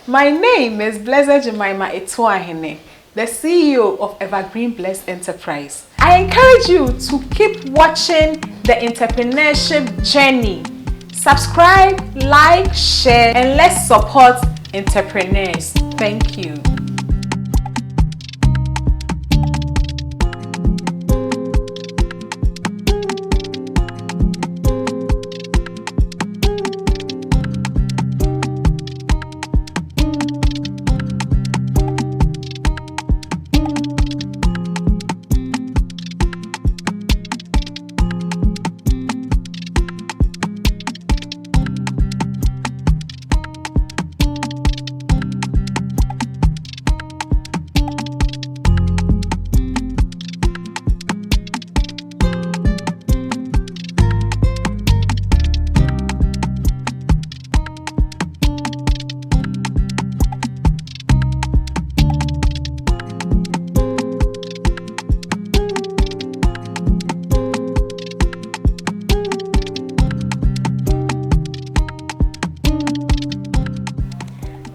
My name is Blessed Jemima Etuahene, the CEO of Evergreen Blessed Enterprise. I encourage you to keep watching the entrepreneurship journey. Subscribe, like, share, and let's support entrepreneurs. Thank you.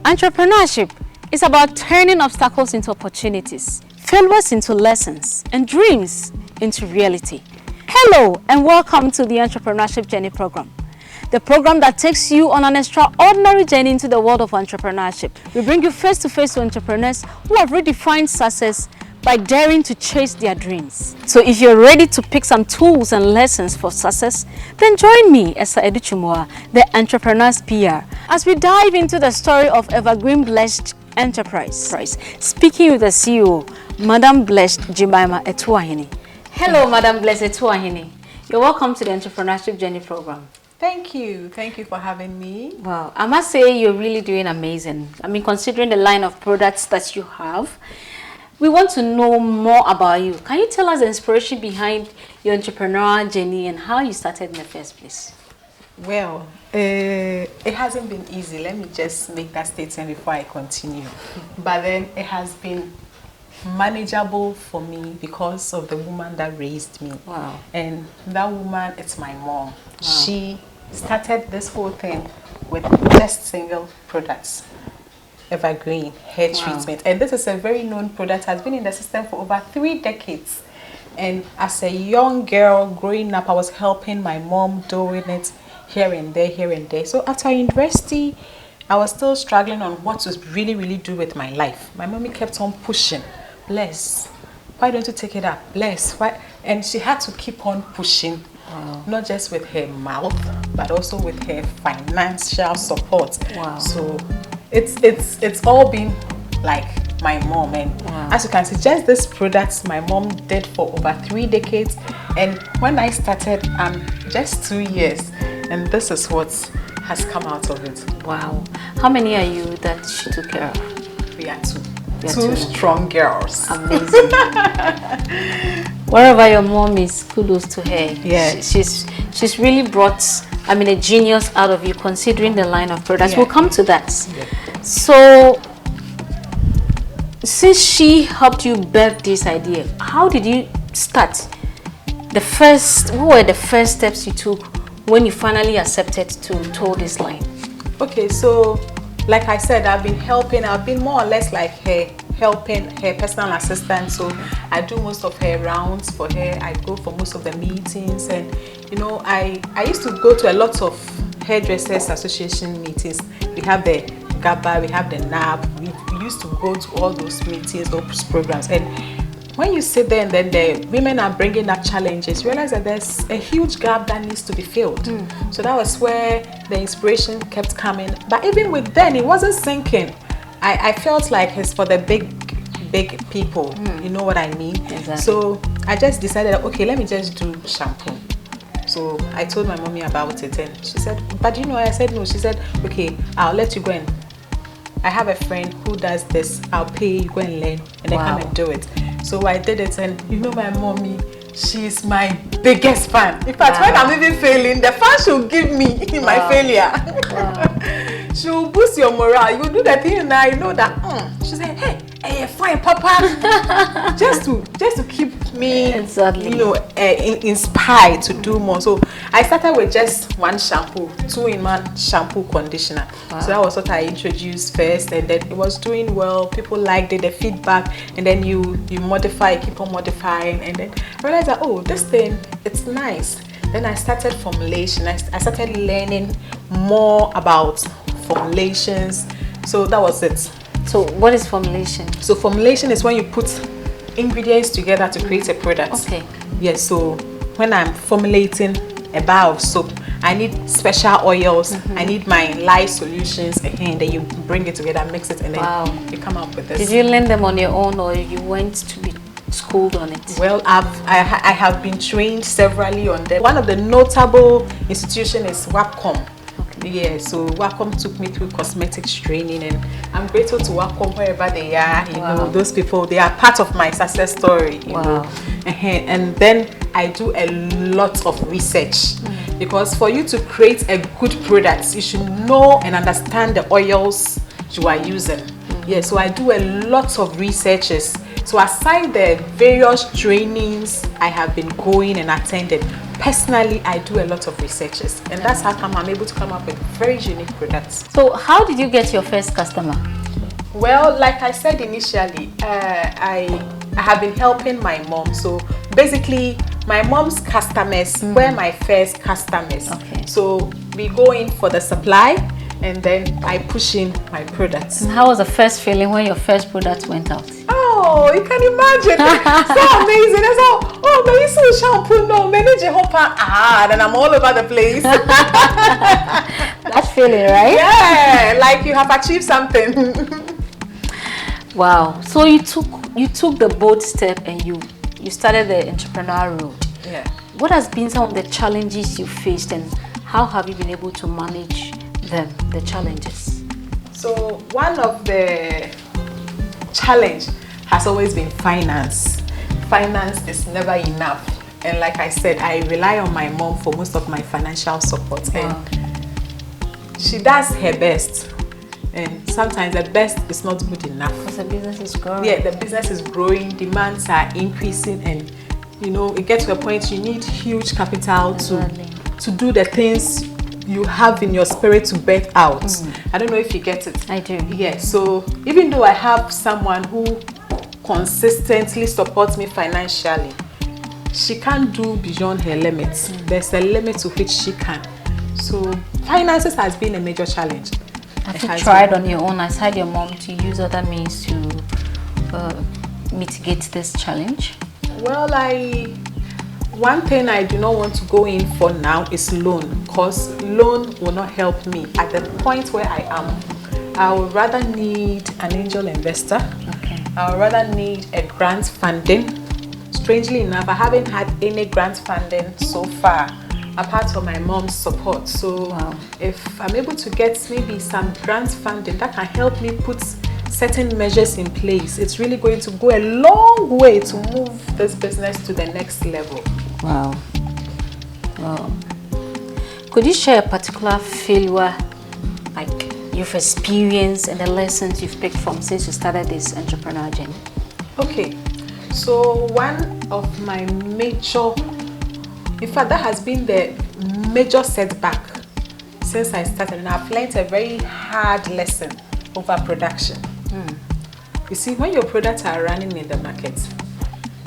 Entrepreneurship is about turning obstacles into opportunities, failures into lessons, and dreams into reality. Hello and welcome to the Entrepreneurship Journey Program, the program that takes you on an extraordinary journey into the world of entrepreneurship. We bring you face-to-face to entrepreneurs who have redefined success by daring to chase their dreams. So if you're ready to pick some tools and lessons for success, then join me, Esther Adutwumwaa, the Entrepreneur's PR, as we dive into the story of Evergreen Blessed Enterprise, speaking with the CEO, Madam Blessed Jemima Etuahene. Hello, Madam Blessed Etuahene. You're welcome to the Entrepreneurship Journey Program. Thank you. Thank you for having me. Wow, I must say you're really doing amazing. I mean, considering the line of products that you have, we want to know more about you. Can you tell us the inspiration behind your entrepreneurial journey and how you started in the first place? Well, it hasn't been easy. Let me just make that statement before I continue. But then it has been manageable for me because of the woman that raised me. Wow. And that woman, it's my mom. Wow. She started this whole thing with just single products. Evergreen hair treatment, and this is a very known product, has been in the system for over 3 decades. And as a young girl growing up, I was helping my mom doing it here and there. So after university, I was still struggling on what to really do with my life. My mommy kept on pushing, Bless, why don't you take it up? Bless, why? And she had to keep on pushing. Wow. Not just with her mouth, but also with her financial support. Wow. So it's all been like my mom, and as you can see, just this products my mom did for over 3 decades, and when I started, I'm just 2 years, and this is what has come out of it. Wow. How many are you that she took care of? We are two strong girls. Amazing. Wherever your mom is, kudos to her. Yeah. She's really brought, I mean, a genius out of you, considering the line of products. Yeah. We'll come to that. Yeah. So, since she helped you birth this idea, how did you start? What were the first steps you took when you finally accepted to toe this line? Okay, so like I said, I've been more or less like helping her personal assistant. So I do most of her rounds for her. I go for most of the meetings, and you know, I used to go to a lot of hairdressers association meetings. We have the GABA, we have the NAB. We used to go to all those meetings, those programs, and when you sit there and then the women are bringing up challenges, you realize that there's a huge gap that needs to be filled. So that was where the inspiration kept coming. But even with then, it wasn't sinking. I felt like it's for the big people. You know what I mean? Exactly. So I just decided, okay, let me just do shampoo. So I told my mommy about it, and she said, but you know, I said no. She said, okay, I'll let you go, and I have a friend who does this. I'll pay you, go and learn, and then come and do it. So I did it, and you know, my mommy, she's my biggest fan. In fact, when I'm even failing, the fan she'll give me in my failure. She'll boost your morale. You do the thing, and I know that. She said, hey, hey, fine, Papa, just to keep me, Exactly. you know, inspired to do more. So I started with just one shampoo, 2-in-1 shampoo conditioner. Wow. So that was what I introduced first, and then it was doing well. People liked it, the feedback, and then you modify, keep on modifying, and then I realized that, oh, this thing, it's nice. Then I started formulation. I started learning more about formulations. So that was it. So what is formulation? So formulation is when you put ingredients together to create a product. Okay. Yes, so when I'm formulating a bar of soap, I need special oils, I need my lye solutions, and then you bring it together, mix it, and then you come up with this. Did you learn them on your own, or you went to be schooled on it? Well, I have been trained severally on them. One of the notable institutions is Wacom. Yeah, so Wacom took me through cosmetics training, and I'm grateful to Wacom wherever they are. You know, those people, they are part of my success story. You know? And then I do a lot of research, because for you to create a good product, you should know and understand the oils you are using. Yeah, so I do a lot of researches. So aside the various trainings I have been going and attended, personally, I do a lot of researches, and that's how come I'm able to come up with very unique products. So how did you get your first customer? Well, like I said initially, I have been helping my mom. So basically, my mom's customers were my first customers. Okay. So we go in for the supply, and then I push in my products. And how was the first feeling when your first product went out? Oh, you can imagine. So amazing. It's all, oh, but you see shampoo, no, manage your whole part. Then I'm all over the place. That feeling, right? Yeah, like you have achieved something. Wow. So you took the bold step and you started the entrepreneur road. Yeah. What has been some of the challenges you faced, and how have you been able to manage them, the challenges? So one of the challenge has always been finance. Finance is never enough, and like I said, I rely on my mom for most of my financial support. Wow. And she does her best, and sometimes the best is not good enough. Because the business is growing. Yeah, the business is growing, demands are increasing, and you know, it gets to a point you need huge capital to do the things you have in your spirit to bet out. I don't know if you get it. I do. Yeah, so even though I have someone who consistently supports me financially, she can't do beyond her limits. There's a limit to which she can. So finances has been a major challenge. Have you tried on your own, aside your mom, to use other means to mitigate this challenge? Well, one thing I do not want to go in for now is loan, because loan will not help me. At the point where I am, I would rather need an angel investor. Okay. I would rather need a grant funding. Strangely enough, I haven't had any grant funding so far, apart from my mom's support. So if I'm able to get maybe some grant funding that can help me put certain measures in place, it's really going to go a long way to move this business to the next level. Wow. Wow. Could you share a particular failure, like you've experienced, and the lessons you've picked from since you started this entrepreneur journey? Okay. So one of my major, in fact, that has been the major setback since I started, and I've learned a very hard lesson over production. You see, when your products are running in the market,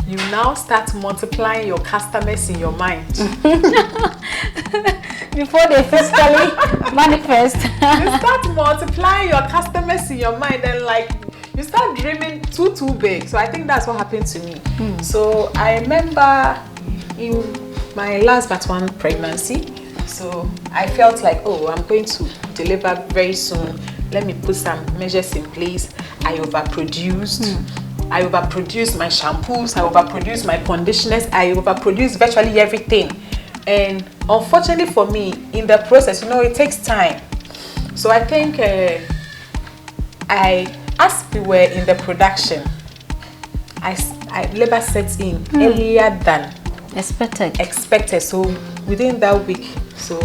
you now start multiplying your customers in your mind. Before they physically manifest. You start multiplying your customers in your mind, and like you start dreaming too big. So I think that's what happened to me. So I remember in my last but one pregnancy, so I felt like, oh, I'm going to deliver very soon. Let me put some measures in place. I overproduced. I overproduced my shampoos. I overproduced my conditioners. I overproduced virtually everything. And unfortunately for me, in the process, you know, it takes time. So I think as we were in the production, labor set in earlier than expected. So within that week, so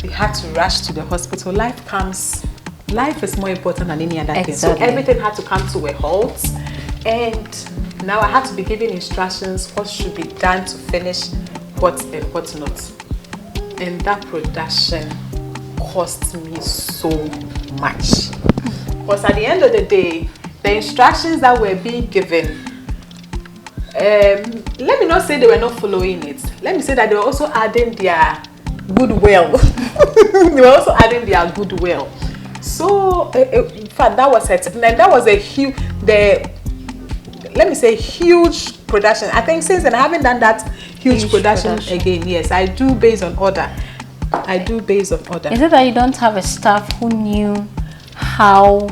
we had to rush to the hospital. Life comes life is more important than any other thing. So Exactly. everything had to come to a halt, and now I had to be given instructions what should be done to finish what and what not. And that production cost me so much. Because at the end of the day, the instructions that were being given, let me not say they were not following it. Let me say that they were also adding their goodwill. They were also adding their goodwill. So, in fact, that was it. And that was a huge, let me say, huge production. I think since then, I haven't done that huge production again. Yes, I do based on order. I do based on order. Is it that you don't have a staff who knew how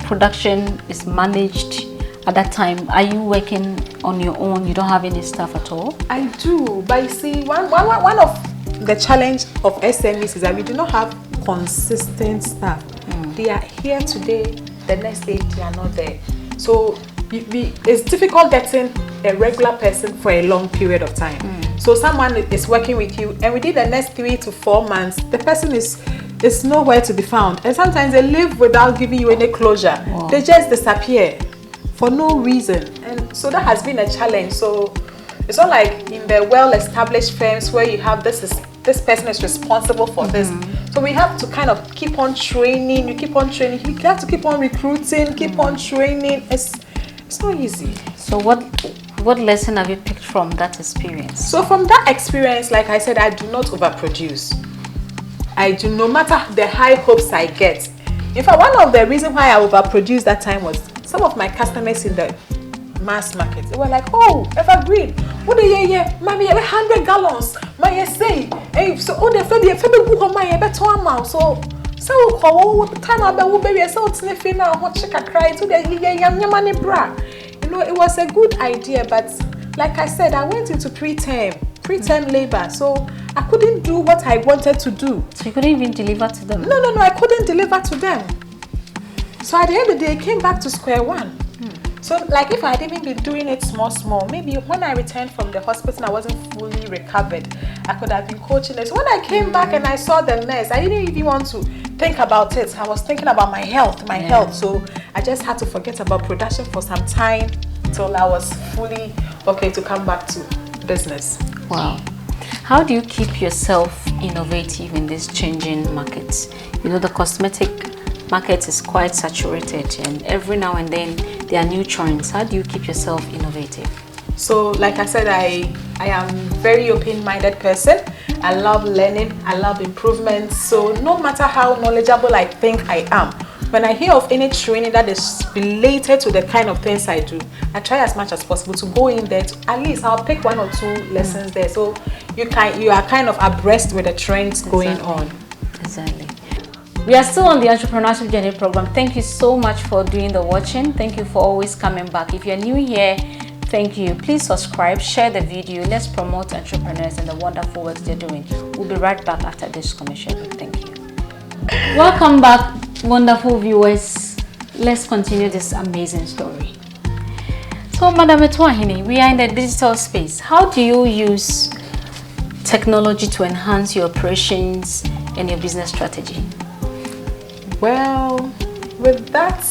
production is managed at that time? Are you working on your own? You don't have any staff at all? I do, but you see, one of the challenge of SMEs is that we do not have consistent staff. They are here today, the next day they are not there. So it's difficult getting a regular person for a long period of time. So someone is working with you, and within the next 3 to 4 months, the person is nowhere to be found. And sometimes they live without giving you any closure. Wow. They just disappear for no reason. And so that has been a challenge. So it's not like in the well-established firms where you have this person is responsible for this. So we have to kind of keep on training. You keep on training. You have to keep on recruiting, keep on training. It's not easy. So what lesson have you picked from that experience? So from that experience, like I said, I do not overproduce. I do, no matter the high hopes I get. In fact, one of the reasons why I overproduced that time was some of my customers in the mass market, they were like, oh, Evergreen, what do you mommy, 100 gallons, my say, hey, so oh, the book on my better amount. So time I will be so sniffing now, what check a cry to the money bra. You know, it was a good idea, but like I said, I went into preterm labor, so I couldn't do what I wanted to do. So you couldn't even deliver to them? No, I couldn't deliver to them. So at the end of the day, I came back to square one. So like if I had even been doing it small, maybe when I returned from the hospital, I wasn't fully recovered. I could have been coaching it. So when I came back and I saw the mess, I didn't even want to think about it. I was thinking about my health. So I just had to forget about production for some time till I was fully okay to come back to business. Wow. How do you keep yourself innovative in this changing market? You know, the cosmetic market is quite saturated, and every now and then there are new trends. How do you keep yourself innovative? So like I said, I am very open-minded person. I love learning, I love improvement. So no matter how knowledgeable I think I am, when I hear of any training that is related to the kind of things I do, I try as much as possible to go in there. At least I'll pick 1 or 2 lessons there. So you are kind of abreast with the trends going on. Exactly. We are still on the Entrepreneurship Journey program. Thank you so much for doing the watching. Thank you for always coming back. If you're new here, thank you. Please subscribe, share the video. Let's promote entrepreneurs and the wonderful work they're doing. We'll be right back after this commercial. Thank you. Welcome back, wonderful viewers. Let's continue this amazing story. So, Madam Adutwumwaa, we are in the digital space. How do you use technology to enhance your operations and your business strategy? Well, with that,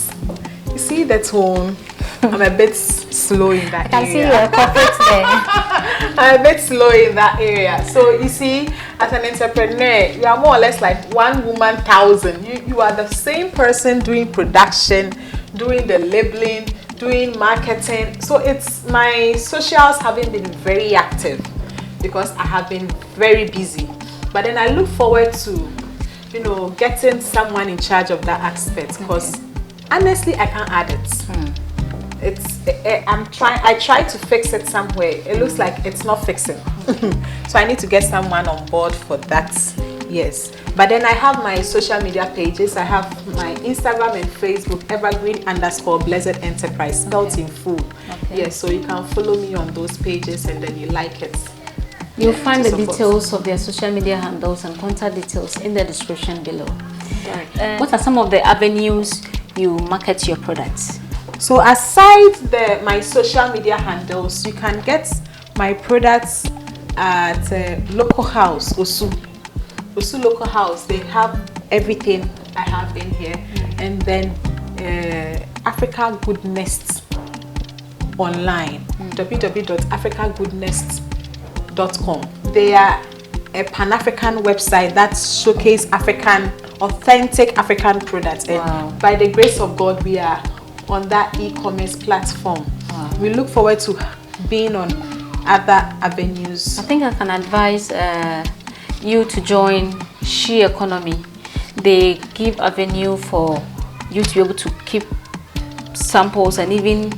you see the tone, I'm a bit slow in that area. I see your corporate there. I'm a bit slow in that area. So you see, as an entrepreneur, you are more or less like 1 woman 1,000. You are the same person doing production, doing the labeling, doing marketing. So it's my socials haven't been very active because I have been very busy. But then I look forward to getting someone in charge of that aspect, because honestly I can't add it. I try to fix it somewhere. It looks like it's not fixing. So I need to get someone on board for that. Yes, but then I have my social media pages. I have my Instagram and Facebook, evergreen_blessed enterprise, spelled in full. Yes, so you can follow me on those pages, and then you like it. You'll find the details of their social media handles and contact details in the description below. Right. What are some of the avenues you market your products? So aside my social media handles, you can get my products at local house, Osu local house. They have everything I have in here. and then Africa Good Nest online, www.africagoodnest.com. They are a Pan-African website that showcases authentic African products. And by the grace of God, we are on that e-commerce platform. We look forward to being on other avenues. I think I can advise you to join She Economy. They give avenue for you to be able to keep samples and even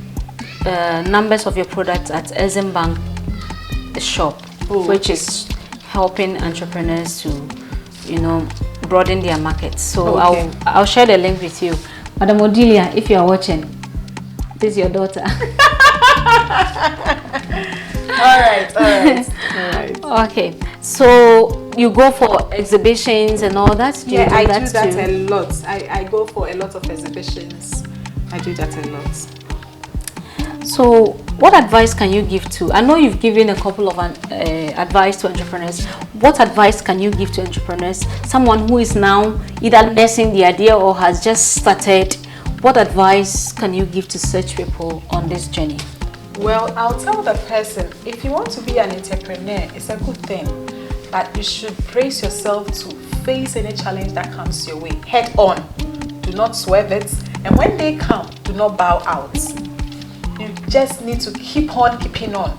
numbers of your products at Exim Bank shop, which is helping entrepreneurs to, broaden their markets. So I'll share the link with you. Madam Odilia, if you are watching, this is your daughter. All right. Okay, so you go for exhibitions and all that? I do that a lot. I go for a lot of exhibitions. I do that a lot. So what advice can you give to, I know you've given a couple of advice to entrepreneurs. What advice can you give to entrepreneurs? Someone who is now either nursing the idea or has just started. What advice can you give to such people on this journey? Well, I'll tell the person, if you want to be an entrepreneur, it's a good thing, but you should brace yourself to face any challenge that comes your way head on. Do not swerve it, and when they come, do not bow out. You just need to keep on keeping on.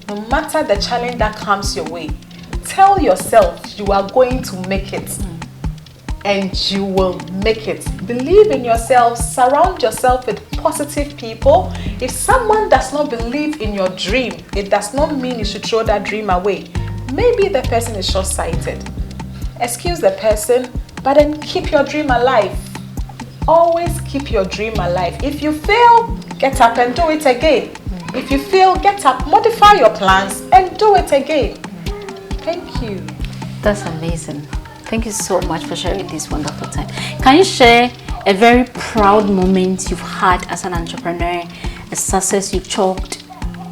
No matter the challenge that comes your way, tell yourself you are going to make it. And you will make it. Believe in yourself. Surround yourself with positive people. If someone does not believe in your dream, it does not mean you should throw that dream away. Maybe the person is short-sighted. Excuse the person, but then keep your dream alive. Always keep your dream alive. If you fail, get up and do it again. If you fail, get up, modify your plans, and do it again. Thank you. That's amazing. Thank you so much for sharing this wonderful time. Can you share a very proud moment you've had as an entrepreneur, a success you chalked,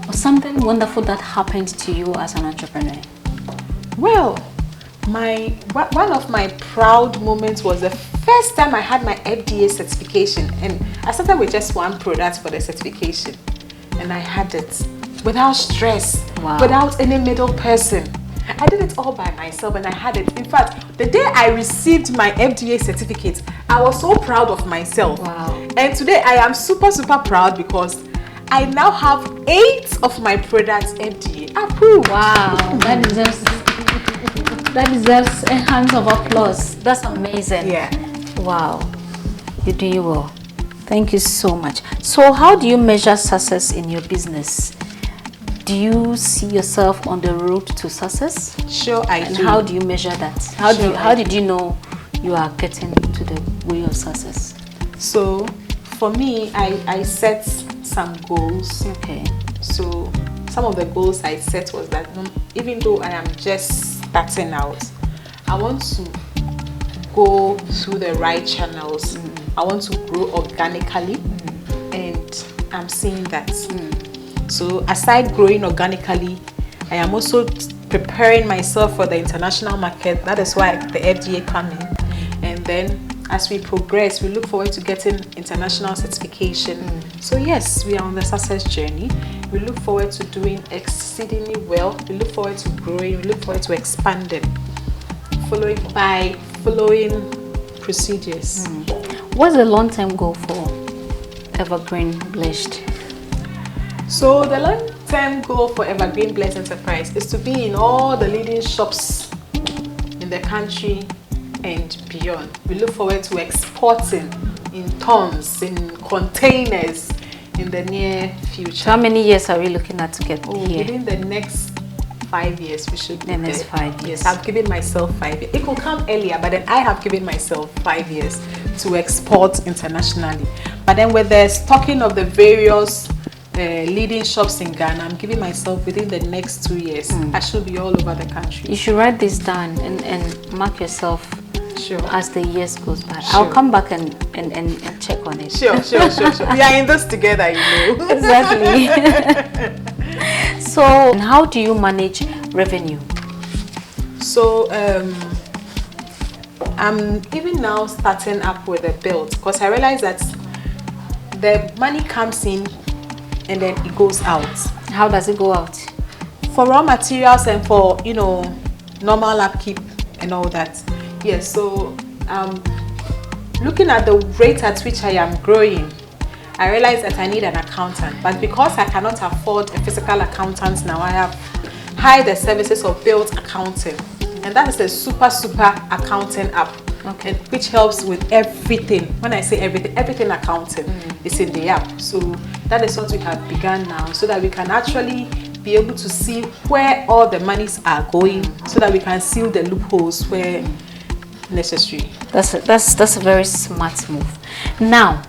or something wonderful that happened to you as an entrepreneur? Well, one of my proud moments was the first time I had my FDA certification, and I started with just one product for the certification, and I had it without stress, without any middle person. I did it all by myself and I had it. In fact, the day I received my FDA certificate, I was so proud of myself. And today I am super proud because I now have 8 of my products FDA approved. Wow, that deserves a hand of applause. That's amazing. Yeah. Wow, you're doing well. Thank you so much. So how do you measure success in your business? Do you see yourself on the road to success? Sure, I do. And how do you measure that? How did you know you are getting to the way of success? So, for me, I set some goals. Okay. So, some of the goals I set was that even though I am just starting out, I want to go through the right channels. I want to grow organically, and I'm seeing that. So aside growing organically, I am also preparing myself for the international market. That is why the FDA come in. And then as we progress, we look forward to getting international certification. So yes, we are on the success journey. We look forward to doing exceedingly well. We look forward to growing. We look forward to expanding, following procedures. What's the long-term goal for Evergreen Blessed? So the long-term goal for Evergreen Blessed Enterprise is to be in all the leading shops in the country and beyond. We look forward to exporting in tons, in containers in the near future. How many years are we looking at to get here? Within the next 5 years, we should be the next 5 years. Yes, I've given myself 5 years. It could come earlier, but then I have given myself 5 years to export internationally. But then with the stocking of the various leading shops in Ghana, I'm giving myself within the next 2 years. I should be all over the country. You should write this down and mark yourself. Sure. As the years goes by. Sure. I'll come back and check on it. Sure. We are in this together, you know. Exactly. So, how do you manage revenue? So, I'm even now starting up with a build because I realize that the money comes in and then it goes out. How does it go out? For raw materials and for, you know, normal upkeep and all that. Yes, so looking at the rate at which I am growing, I realize that I need an accountant. But because I cannot afford a physical accountant now, I have hired the services of Build Accounting. And that is a super accounting app, okay, which helps with everything. When I say everything accounting is in the app. So that is what we have begun now, so that we can actually be able to see where all the monies are going, so that we can seal the loopholes where necessary. That's a very smart move. Now,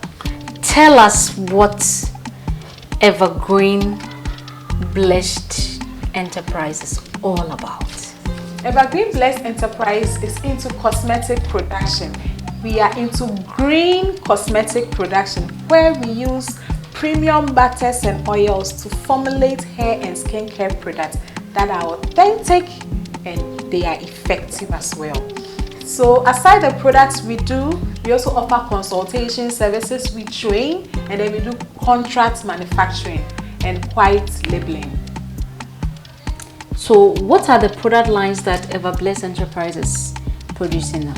tell us what Evergreen Blessed Enterprise is all about. Evergreen Blessed Enterprise is into cosmetic production. We are into green cosmetic production, where we use premium butters and oils to formulate hair and skincare products that are authentic and they are effective as well. So aside the products we do, we also offer consultation services. We train and then we do contract manufacturing and white labeling. So what are the product lines that EverBlessed Enterprise is producing now?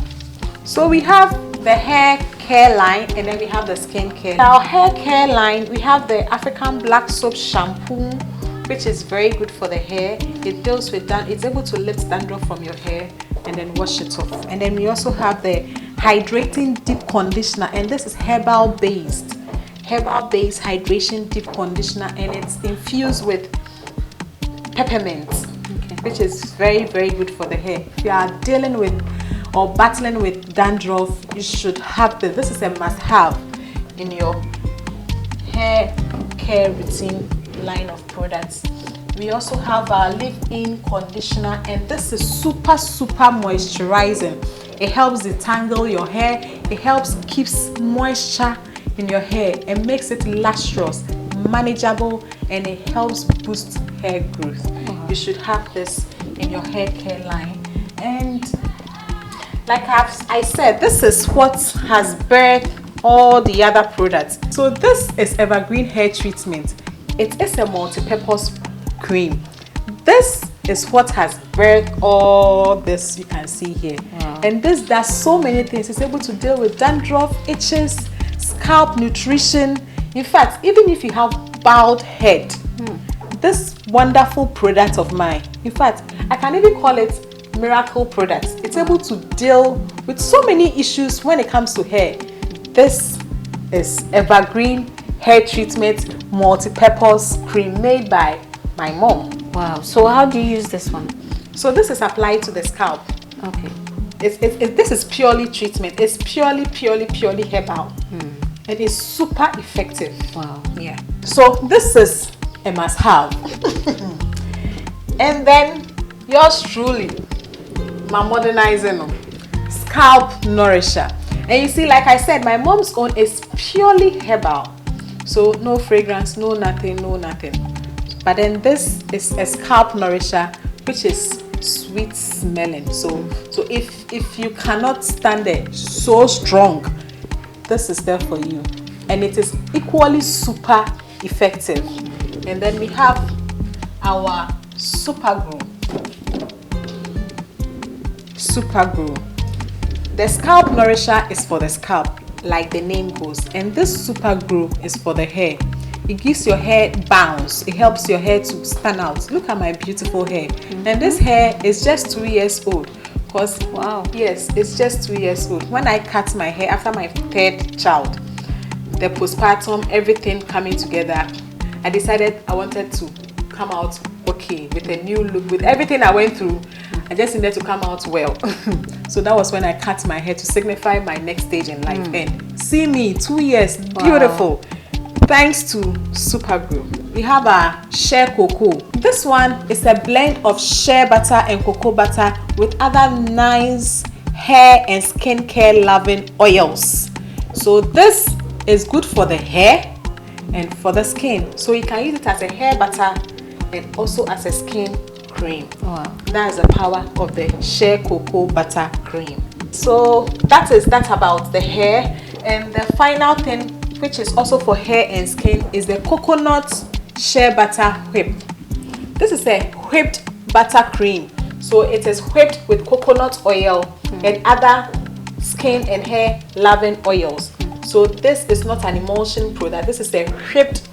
So we have the hair care line and then we have the skin care. Our hair care line, we have the African Black Soap Shampoo, which is very good for the hair. It deals with that. It's able to lift dandruff from your hair and then wash it off. And then we also have the Hydrating Deep Conditioner, and this is herbal based hydration deep conditioner, and it's infused with peppermint, which is very good for the hair. If you are dealing with or battling with dandruff, you should have this. This is a must-have in your hair care routine line of products. We also have our leave-in conditioner, and this is super moisturizing. It helps detangle your hair. It helps keeps moisture in your hair and makes it lustrous, manageable, and it helps boost hair growth. You should have this in your hair care line. And like I said, this is what has birthed all the other products. So this is Evergreen Hair Treatment. It is a multi-purpose cream. This is what has birthed all this you can see here. And this does so many things. It's able to deal with dandruff, itches, scalp nutrition. In fact, even if you have bald head, this wonderful product of mine, in fact, I can even call it miracle products. It's able to deal with so many issues when it comes to hair. This is Evergreen Hair Treatment Multi-Purpose Cream made by my mom. Wow. So how do you use this one? So this is applied to the scalp. Okay. This is purely treatment. It's purely herbal. It is super effective. Wow. Yeah. So this is a must-have. And then yours truly, my modernizing scalp nourisher. And you see, like I said, my mom's own is purely herbal. So no fragrance, no nothing. But then this is a scalp nourisher, which is sweet smelling. So if you cannot stand it so strong, this is there for you. And it is equally super effective. And then we have our Super Glue. The scalp nourisher is for the scalp, like the name goes, and this Super Glue is for the hair. It gives your hair bounce. It helps your hair to stand out. Look at my beautiful hair. And this hair is just 2 years old. Because wow, yes, it's just 2 years old. When I cut my hair after my third child, the postpartum, everything coming together, I decided I wanted to come out okay with a new look. With everything I went through, I just needed to come out well. So that was when I cut my hair to signify my next stage in life. And see me, 2 years, beautiful. Thanks to Super Glue. We have our shea cocoa. This one is a blend of shea butter and cocoa butter with other nice hair and skincare loving oils. So this is good for the hair and for the skin. So you can use it as a hair butter and also as a skin cream. Wow. That is the power of the shea cocoa butter cream. So that's about the hair. And the final thing, which is also for hair and skin, is the coconut shea butter whip. This is a whipped butter cream. So it is whipped with coconut oil and other skin and hair loving oils. So this is not an emulsion product. This is a whipped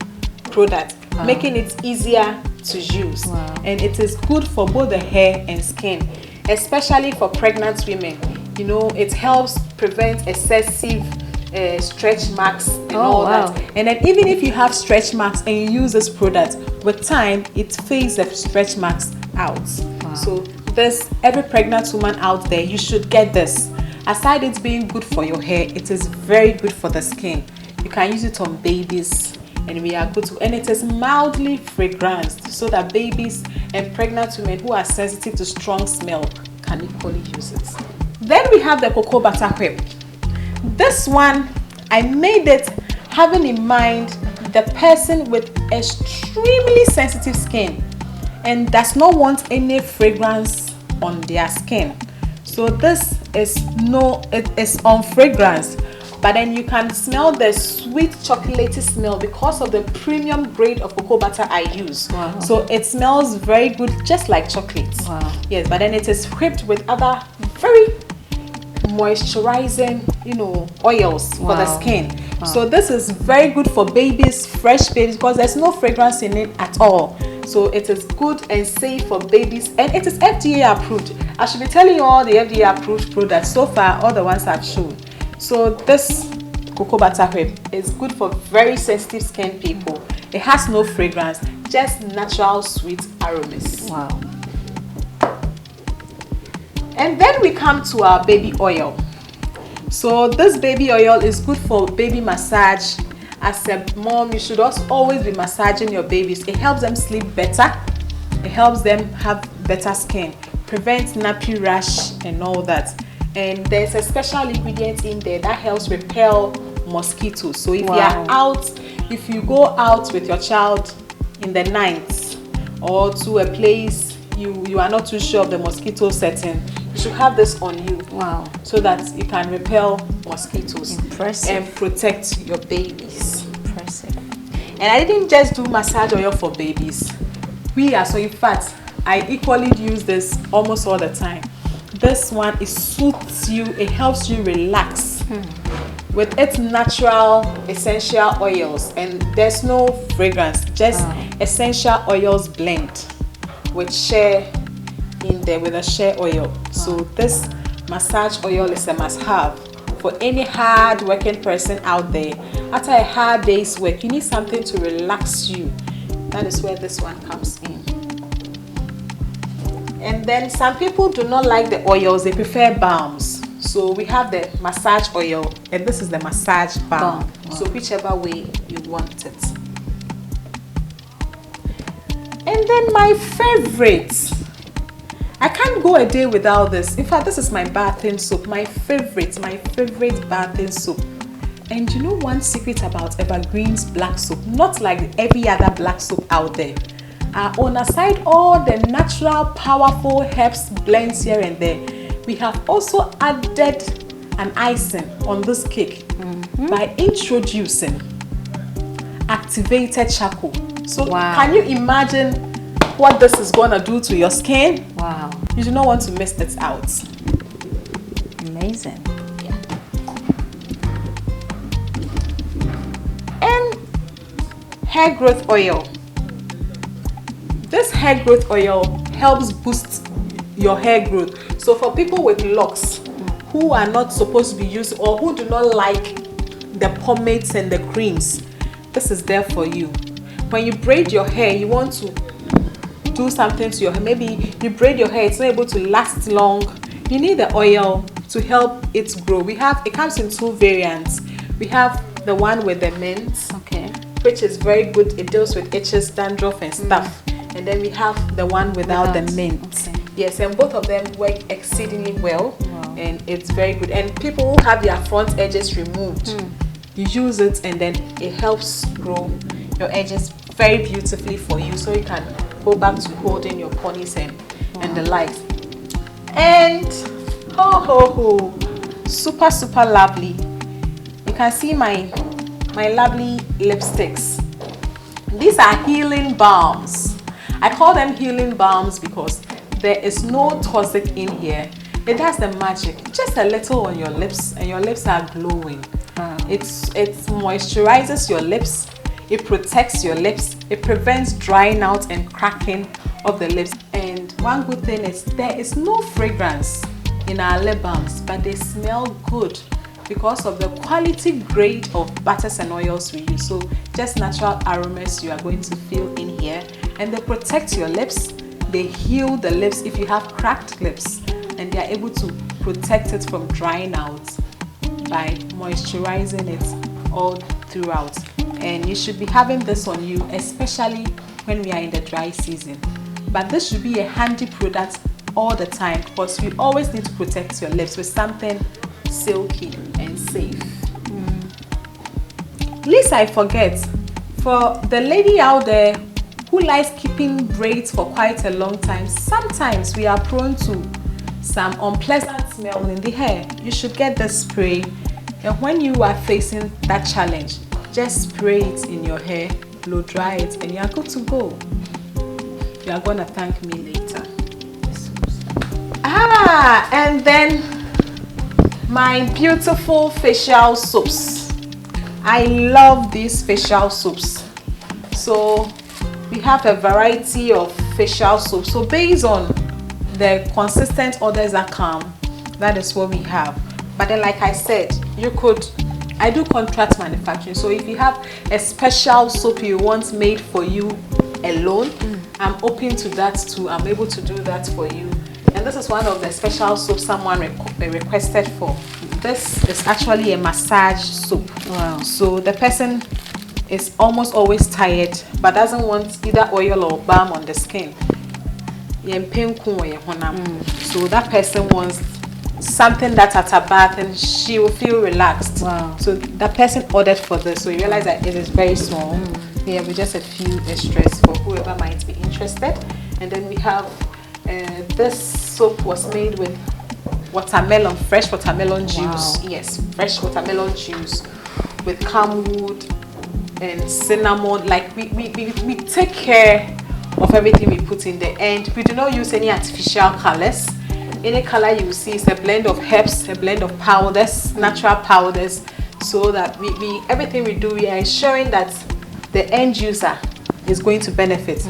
product, making it easier to use. And it is good for both the hair and skin, especially for pregnant women. You know, it helps prevent excessive stretch marks and all that. And then even if you have stretch marks and you use this product, with time it fades the stretch marks out. So this, every pregnant woman out there, you should get this. Aside it being good for your hair, it is very good for the skin. You can use it on babies, and we are good to, and it is mildly fragranced, so that babies and pregnant women who are sensitive to strong smell can equally use it. Then we have the cocoa butter whip. This one, I made it having in mind the person with extremely sensitive skin and does not want any fragrance on their skin. So this is it is on fragrance, but then you can smell the sweet chocolatey smell because of the premium grade of cocoa butter I use. So it smells very good, just like chocolate. Yes, but then it is whipped with other very moisturizing, you know, oils for the skin. So this is very good for babies, fresh babies, because there's no fragrance in it at all. So it is good and safe for babies, and it is FDA approved. I should be telling you all the FDA approved products so far, all the ones I've shown. So this cocoa butter whip is good for very sensitive skin people. It has no fragrance, just natural sweet aromas. And then we come to our baby oil. So this baby oil is good for baby massage. As a mom, you should also always be massaging your babies. It helps them sleep better. It helps them have better skin, prevents nappy rash and all that. And there's a special ingredient in there that helps repel mosquitoes. So if you are out, if you go out with your child in the night or to a place you are not too sure of the mosquito setting, you should have this on you. So that you can repel mosquitoes and protect your babies. And I didn't just do massage oil for babies. So in fact, I equally use this almost all the time. This one, it suits you, it helps you relax with its natural essential oils, and there's no fragrance, just essential oils blend with shea in there, with a shea oil. So this massage oil is a must-have for any hard working person out there. After a hard day's work, you need something to relax you. That is where this one comes in. And then some people do not like the oils, they prefer balms. So we have the massage oil, and this is the massage balm. So whichever way you want it. And then my favorite, I can't go a day without this. In fact, this is my bathing soap, my favorite bathing soap. And you know one secret about Evergreen's black soap, not like every other black soap out there. On aside all the natural powerful herbs blends here and there, we have also added an icing on this cake by introducing activated charcoal. So can you imagine what this is going to do to your skin? You do not want to miss it out. Amazing. And hair growth oil. This hair growth oil helps boost your hair growth. So for people with locks who are not supposed to be used, or who do not like the pomades and the creams, this is there for you. When you braid your hair, you want to do something to your hair. Maybe you braid your hair, it's not able to last long. You need the oil to help it grow. It comes in two variants. We have the one with the mint, which is very good. It deals with itches, dandruff and stuff. And then we have the one without the mint. Yes, and both of them work exceedingly well. And it's very good. And people who have their front edges removed, you use it, and then it helps grow your edges very beautifully for you, so you can go back to holding your ponies and the likes. And super lovely. You can see my lovely lipsticks. These are healing balms. I call them healing balms because there is no toxic in here. It does the magic. Just a little on your lips and your lips are glowing. It moisturizes your lips. It protects your lips. It prevents drying out and cracking of the lips. And one good thing is there is no fragrance in our lip balms, but they smell good because of the quality grade of butters and oils we use. So just natural aromas you are going to feel in here, and they protect your lips. They heal the lips if you have cracked lips, and they are able to protect it from drying out by moisturizing it all throughout. And you should be having this on you, especially when we are in the dry season. But this should be a handy product all the time because we always need to protect your lips with something silky and safe. Least I forget, for the lady out there who likes keeping braids for quite a long time, sometimes we are prone to some unpleasant smell in the hair. You should get the spray, and when you are facing that challenge, just spray it in your hair, blow dry it, and you are good to go. You are gonna thank me later. And then my beautiful facial soaps. I love these facial soaps. So we have a variety of facial soaps. So based on the consistent orders that come, that is what we have. But then, like I said, I do contract manufacturing. So if you have a special soap you want made for you alone, I'm open to that too. I'm able to do that for you. And this is one of the special soaps someone requested for. This is actually a massage soap. Wow. So the person is almost always tired but doesn't want either oil or balm on the skin. So that person wants something that at a bath and she will feel relaxed. Wow. So that person ordered for this. So you realize that it is very small. Here with just a few extras for whoever might be interested. And then we have this soap was made with watermelon, fresh watermelon juice. Wow. Yes, fresh watermelon juice with camwood and cinnamon. Like we take care of everything we put in there, and we do not use any artificial colors. Any color you will see is a blend of herbs, a blend of powders, natural powders, so that everything we do, we are ensuring that the end user is going to benefit.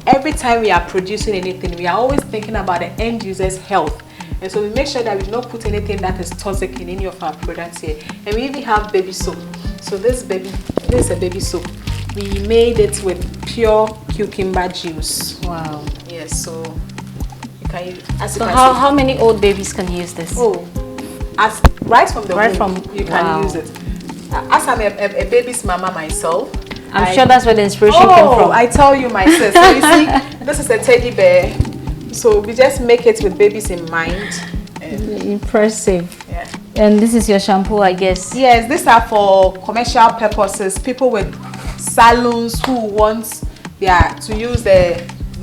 Every time we are producing anything, we are always thinking about the end user's health. And so we make sure that we do not put anything that is toxic in any of our products here. And we even have baby soap. So this is a baby soap. We made it with pure cucumber juice. Wow. Yes, so you can use it. So how many old babies can use this? Oh, right from the womb, you can use it. As I'm a baby's mama myself, I'm sure that's where the inspiration came from. I tell you, my sis. So you see, this is a teddy bear. So we just make it with babies in mind. Impressive. Yeah. And this is your shampoo, I guess. Yes, these are for commercial purposes. People with salons who want to use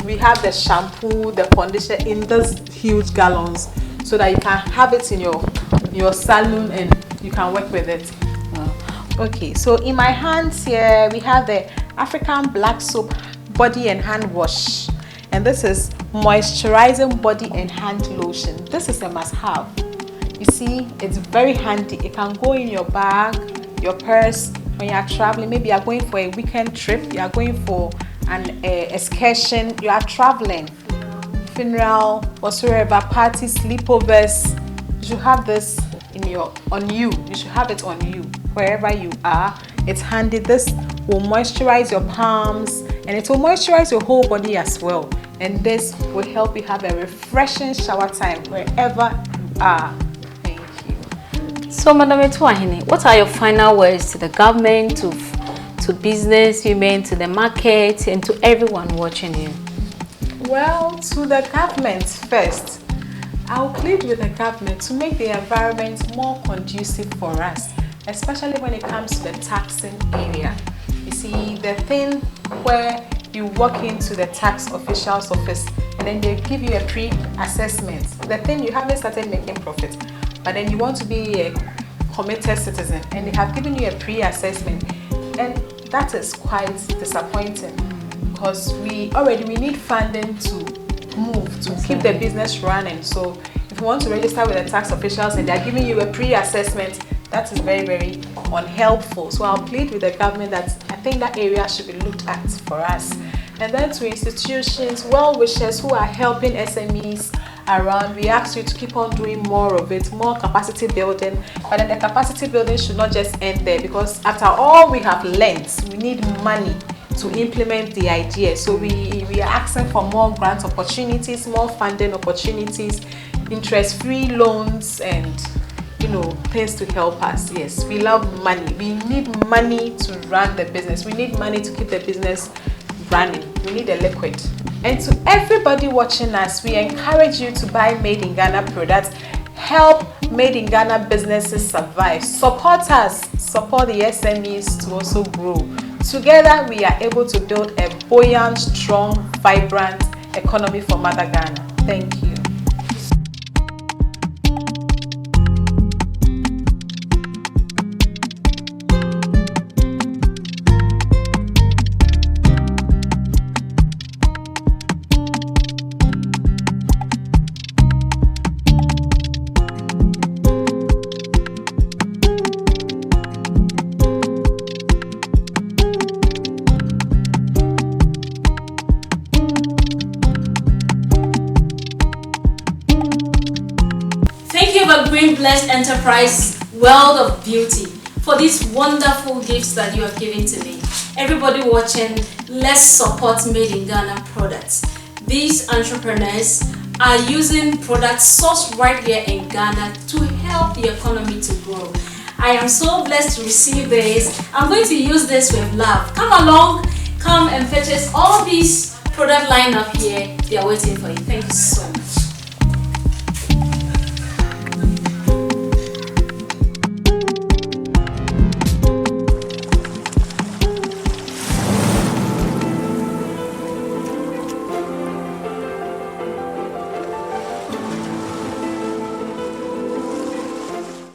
we have the shampoo, the conditioner in these huge gallons, so that you can have it in your salon and you can work with it. Okay, so in my hands here we have the African Black Soap Body and Hand Wash, and this is moisturizing body and hand lotion. This is a must-have. You see, it's very handy. It can go in your bag, your purse when you are traveling. Maybe you are going for a weekend trip, you are going for an excursion, you are traveling, funeral, whatsoever, party, sleepovers. You should have this on you. You should have it on you wherever you are. It's handy. This will moisturize your palms and it will moisturize your whole body as well. And this will help you have a refreshing shower time wherever you are. Thank you. So, Madam Adutwumwaa, what are your final words to the government, to business women, to the market, and to everyone watching you? Well, to the government first, I'll plead with the government to make the environment more conducive for us, especially when it comes to the taxing area. You see, the thing where you walk into the tax official's office and then they give you a pre-assessment. The thing, you haven't started making profit, but then you want to be a committed citizen, and they have given you a pre-assessment, and that is quite disappointing, because we need funding to move, to keep the business running. So if you want to register with the tax officials and they're giving you a pre-assessment, that is very, very unhelpful. So I'll plead with the government that I think that area should be looked at for us. And then to institutions, well-wishers who are helping SMEs around, we ask you to keep on doing more of it, more capacity building. But then the capacity building should not just end there, because after all we have learned, we need money to implement the idea. So we are asking for more grant opportunities, more funding opportunities, interest-free loans, and things to help us. Yes, we love money. We need money to run the business. We need money to keep the business running. We need a liquid. And to everybody watching us, we encourage you to buy Made in Ghana products. Help Made in Ghana businesses survive. Support us. Support the SMEs to also grow. Together, we are able to build a buoyant, strong, vibrant economy for Mother Ghana. Thank you. EVERGREEN Blessed Enterprise World of Beauty for these wonderful gifts that you have given to me. Everybody watching, let's support Made in Ghana products. These entrepreneurs are using products sourced right here in Ghana to help the economy to grow. I am so blessed to receive this. I'm going to use this with love. Come along, come and purchase all these product line up here. They are waiting for you. Thank you so much.